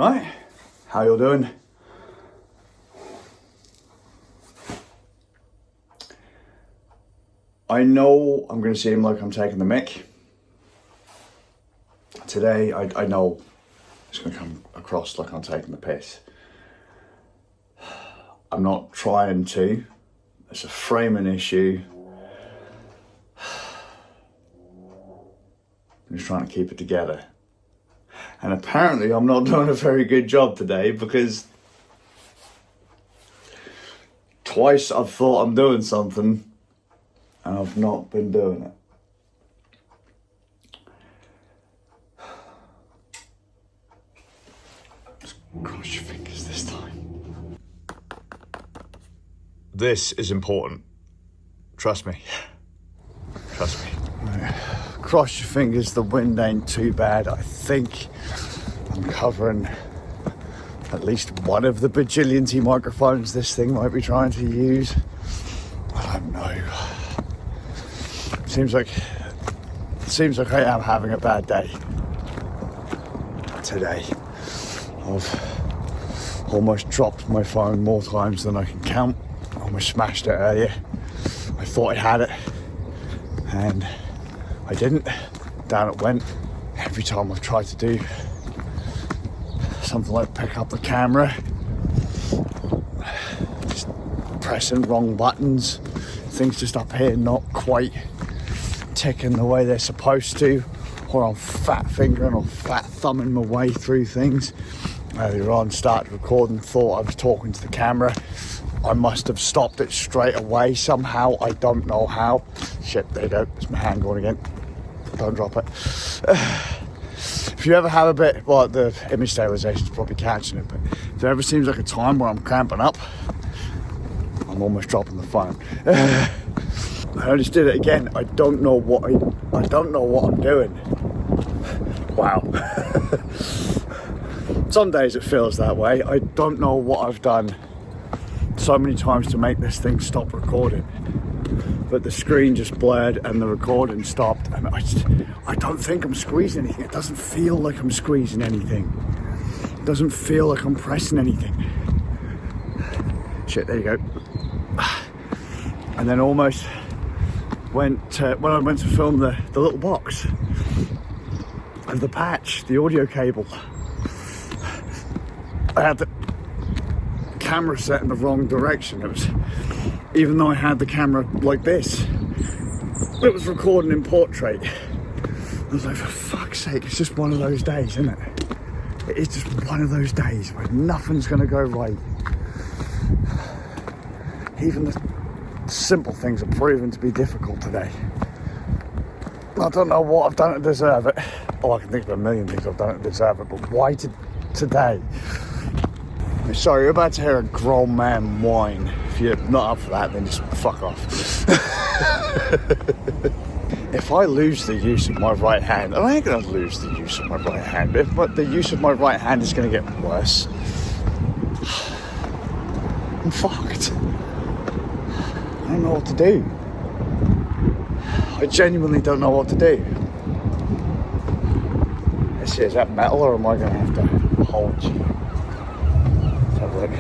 Right, how you doing? I know I'm going to seem like I'm taking the mick. Today, I know it's going to come across like I'm taking the piss. I'm not trying to. It's a framing issue. I'm just trying to keep it together. And apparently I'm not doing a very good job today because twice I've thought I'm doing something and I've not been doing it. Just cross your fingers this time. This is important. Trust me. Trust me. Cross your fingers, the wind ain't too bad. I think I'm covering at least one of the bajillion microphones this thing might be trying to use. I don't know. Seems like I am having a bad day today. I've almost dropped my phone more times than I can count. I almost smashed it earlier. I thought I had it and I didn't. Down it went. Every time I've tried to do something like pick up the camera, just pressing wrong buttons, things just up here not quite ticking the way they're supposed to, or I'm fat fingering or fat thumbing my way through things. Earlier on, started recording, thought I was talking to the camera. I must have stopped it straight away somehow. I don't know how. Shit, there you go. It's my hand going again. Don't drop it. If you ever have a bit, well, the image stabilization is probably catching it, but if there ever seems like a time where I'm cramping up, I'm almost dropping the phone. I just did it again. I don't know what I'm doing. Wow. Some days it feels that way. I don't know what I've done so many times to make this thing stop recording, but the screen just blurred and the recording stopped, and I don't think I'm squeezing anything. It doesn't feel like I'm squeezing anything. It doesn't feel like I'm pressing anything. Shit, there you go. And then almost when I went to film the little box of the patch, the audio cable, I had the camera set in the wrong direction. It was, even though I had the camera like this, it was recording in portrait. I was like, for fuck's sake, it's just one of those days, isn't it? It is just one of those days where nothing's gonna go right. Even the simple things are proven to be difficult today. I don't know what I've done to deserve it. Oh, I can think of a million things I've done to deserve it, but why today? Sorry, you're about to hear a grown man whine. If you're not up for that, then just fuck off. If I lose the use of my right hand, and I ain't gonna lose the use of my right hand, but if the use of my right hand is gonna get worse, I'm fucked. I don't know what to do. I genuinely don't know what to do. Let's see, is that metal or am I gonna have to hold you? Have a look.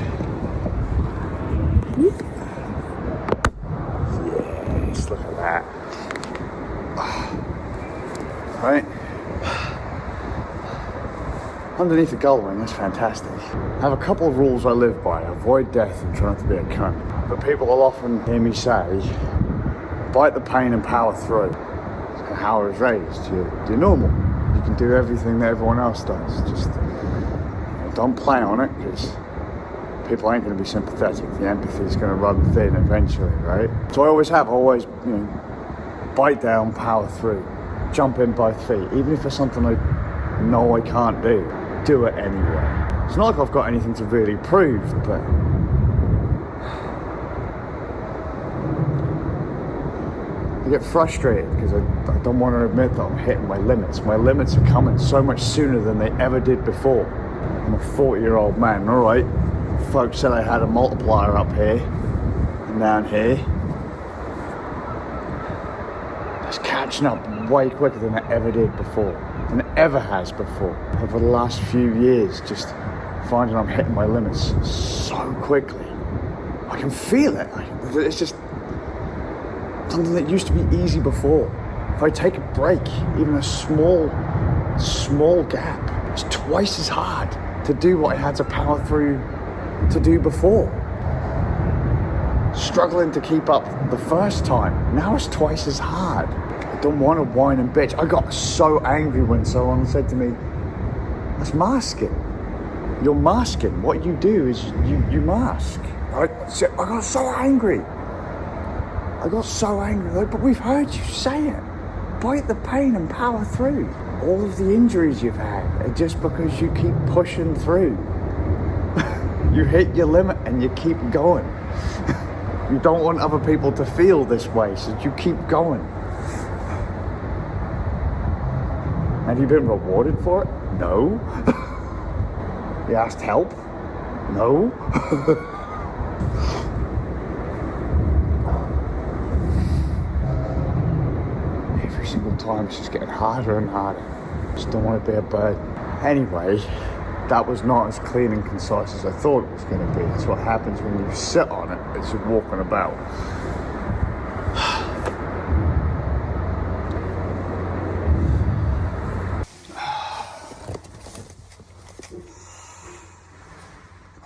Yes, look at that. Right. Underneath the gull ring, that's fantastic. I have a couple of rules I live by. Avoid death and try not to be a cunt. But people will often hear me say, bite the pain and power through. It's kind of how I was raised. You're normal. You can do everything that everyone else does. Just don't play on it, because people ain't going to be sympathetic. The empathy is going to run thin eventually, right? So I always bite down, power through, jump in both feet. Even if it's something I know I can't do it anyway. It's not like I've got anything to really prove, but I get frustrated because I don't want to admit that I'm hitting my limits. My limits are coming so much sooner than they ever did before. I'm a 40-year-old man, all right. Folks said I had a multiplier up here and down here. It's catching up way quicker than I ever did before. than it ever has before. Over the last few years, just finding I'm hitting my limits so quickly. I can feel it. It's just something that used to be easy before. If I take a break, even a small gap, it's twice as hard to do what I had to power through to do before. Struggling to keep up the first time, now it's twice as hard. I don't want to whine and bitch. I got so angry when someone said to me, that's masking. You're masking. What you do is you mask. I got so angry. Like, but we've heard you say it. Bite the pain and power through. All of the injuries you've had are just because you keep pushing through. You hit your limit and you keep going. You don't want other people to feel this way, so you keep going. Have you been rewarded for it? No. You asked help? No. Every single time it's just getting harder and harder. Just don't want to be a bird. Anyway, that was not as clean and concise as I thought it was going to be. That's what happens when you sit on it as you're walking about.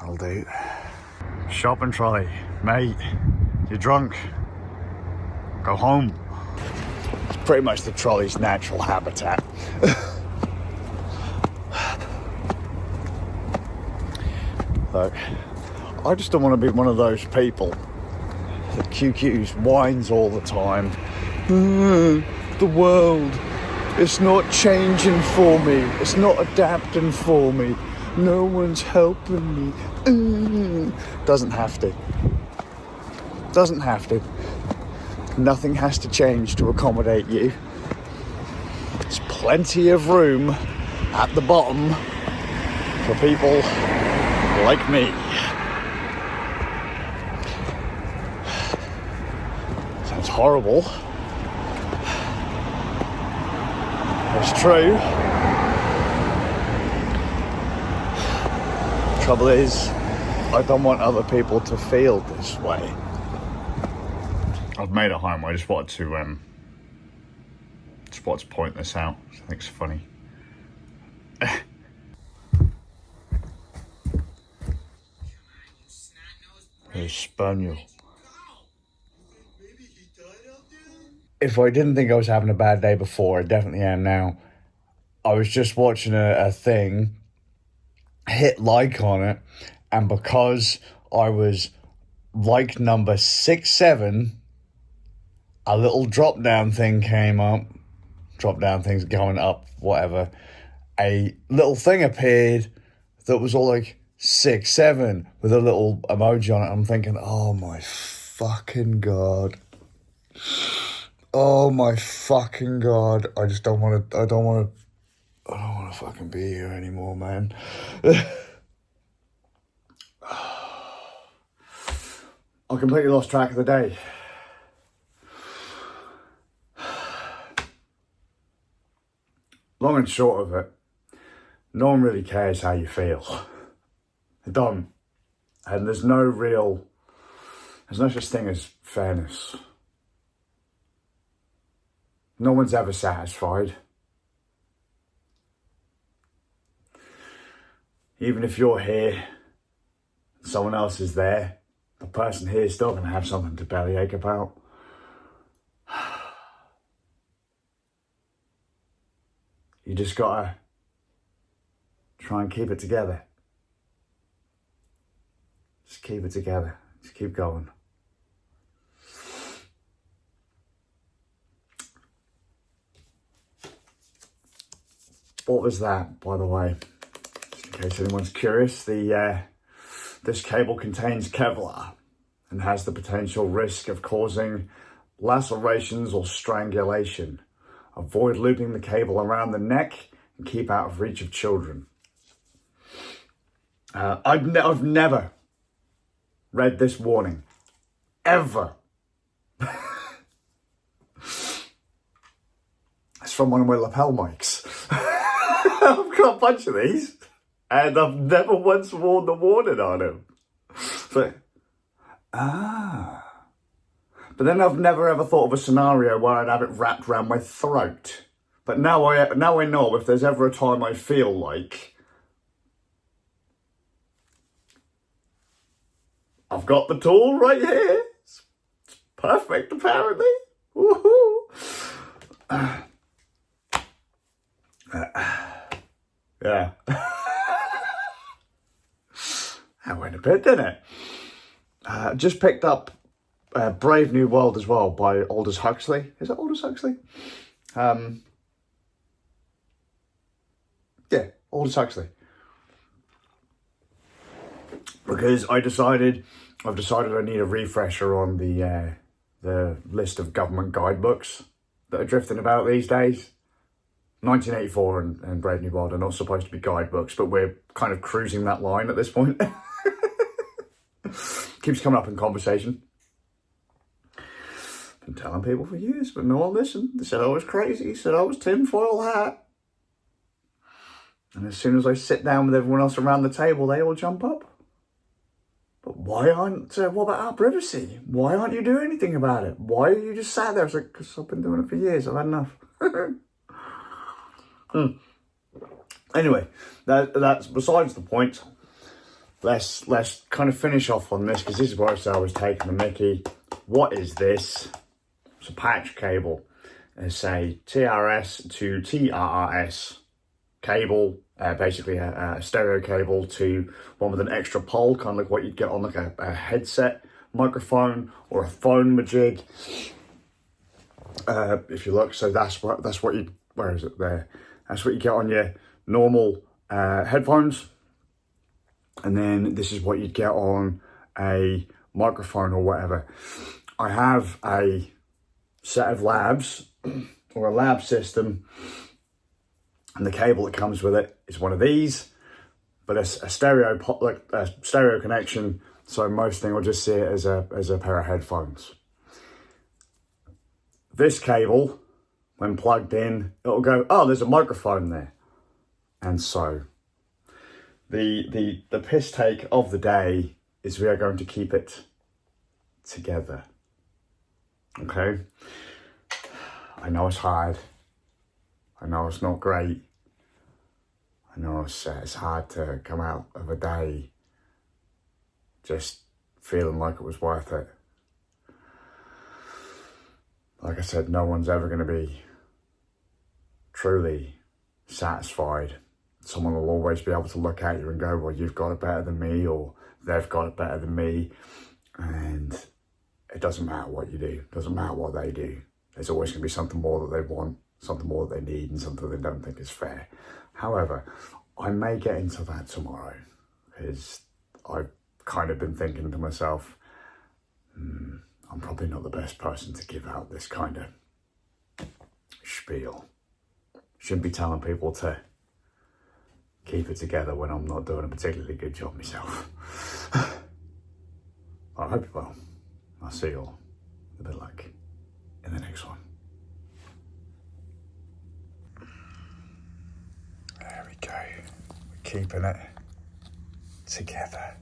I'll do. Shopping trolley, mate. You're drunk. Go home. It's pretty much the trolley's natural habitat. Look, I just don't want to be one of those people that QQs whines all the time. The world, it's not changing for me. It's not adapting for me. No one's helping me. Doesn't have to. Doesn't have to. Nothing has to change to accommodate you. There's plenty of room at the bottom for people like me. Sounds horrible. It's true. Trouble is, I don't want other people to feel this way. I've made it home. I just wanted to point this out. I think it's funny. A spaniel. If I didn't think I was having a bad day before, I definitely am now. I was just watching a thing, hit like on it, and because I was like number 6-7, a little drop down thing came up. Drop down things going up, whatever. A little thing appeared that was all like 6-7 with a little emoji on it. I'm thinking, oh my fucking God. Oh my fucking God. I don't want to fucking be here anymore, man. I completely lost track of the day. Long and short of it, no one really cares how you feel. They don't. And there's no such thing as fairness. No one's ever satisfied. Even if you're here, someone else is there, the person here is still going to have something to bellyache about. You just gotta try and keep it together. Just keep it together. Just keep going. What was that, by the way? Just in case anyone's curious, this cable contains Kevlar and has the potential risk of causing lacerations or strangulation. Avoid looping the cable around the neck and keep out of reach of children. I've never read this warning, ever. It's from one of my lapel mics. I've got a bunch of these, and I've never once worn the warning on them. So, but then I've never ever thought of a scenario where I'd have it wrapped around my throat. But now I know if there's ever a time I feel like I've got the tool right here. It's perfect, apparently. Woohoo! Yeah. That went a bit, didn't it? Just picked up Brave New World as well by Aldous Huxley. Is it Aldous Huxley? Yeah, Aldous Huxley. Because I've decided I need a refresher on the list of government guidebooks that are drifting about these days. 1984 and Brave New World are not supposed to be guidebooks, but we're kind of cruising that line at this point. Keeps coming up in conversation. Been telling people for years, but no one listened. They said I was crazy, said I was tinfoil hat. And as soon as I sit down with everyone else around the table, they all jump up. But why aren't, what about our privacy? Why aren't you doing anything about it? Why are you just sat there? I was like, because I've been doing it for years, I've had enough. Anyway, that's besides the point. Let's kind of finish off on this, because this is where I was taking the mickey. What is this? It's a patch cable. It's a TRS to TRRS cable, basically a stereo cable to one with an extra pole, kind of like what you'd get on like a headset microphone or a phone majig. If you look, so that's what you, where is it there? That's what you get on your normal headphones. And then this is what you'd get on a microphone or whatever. I have a set of labs or a lab system, and the cable that comes with it is one of these, but it's a stereo connection. So most thing will just see it as a pair of headphones. This cable, when plugged in, it'll go, oh, there's a microphone there. And so the piss take of the day is we are going to keep it together. Okay? I know it's hard. I know it's not great. I know it's hard to come out of a day just feeling like it was worth it. Like I said, no one's ever going to be truly satisfied. Someone will always be able to look at you and go, well, you've got it better than me, or they've got it better than me. And it doesn't matter what you do. It doesn't matter what they do. There's always going to be something more that they want, something more that they need, and something they don't think is fair. However, I may get into that tomorrow, because I've kind of been thinking to myself, I'm probably not the best person to give out this kind of spiel. Shouldn't be telling people to keep it together when I'm not doing a particularly good job myself. I hope you will. I'll see you all with a bit of luck in the next one. There we go. We're keeping it together.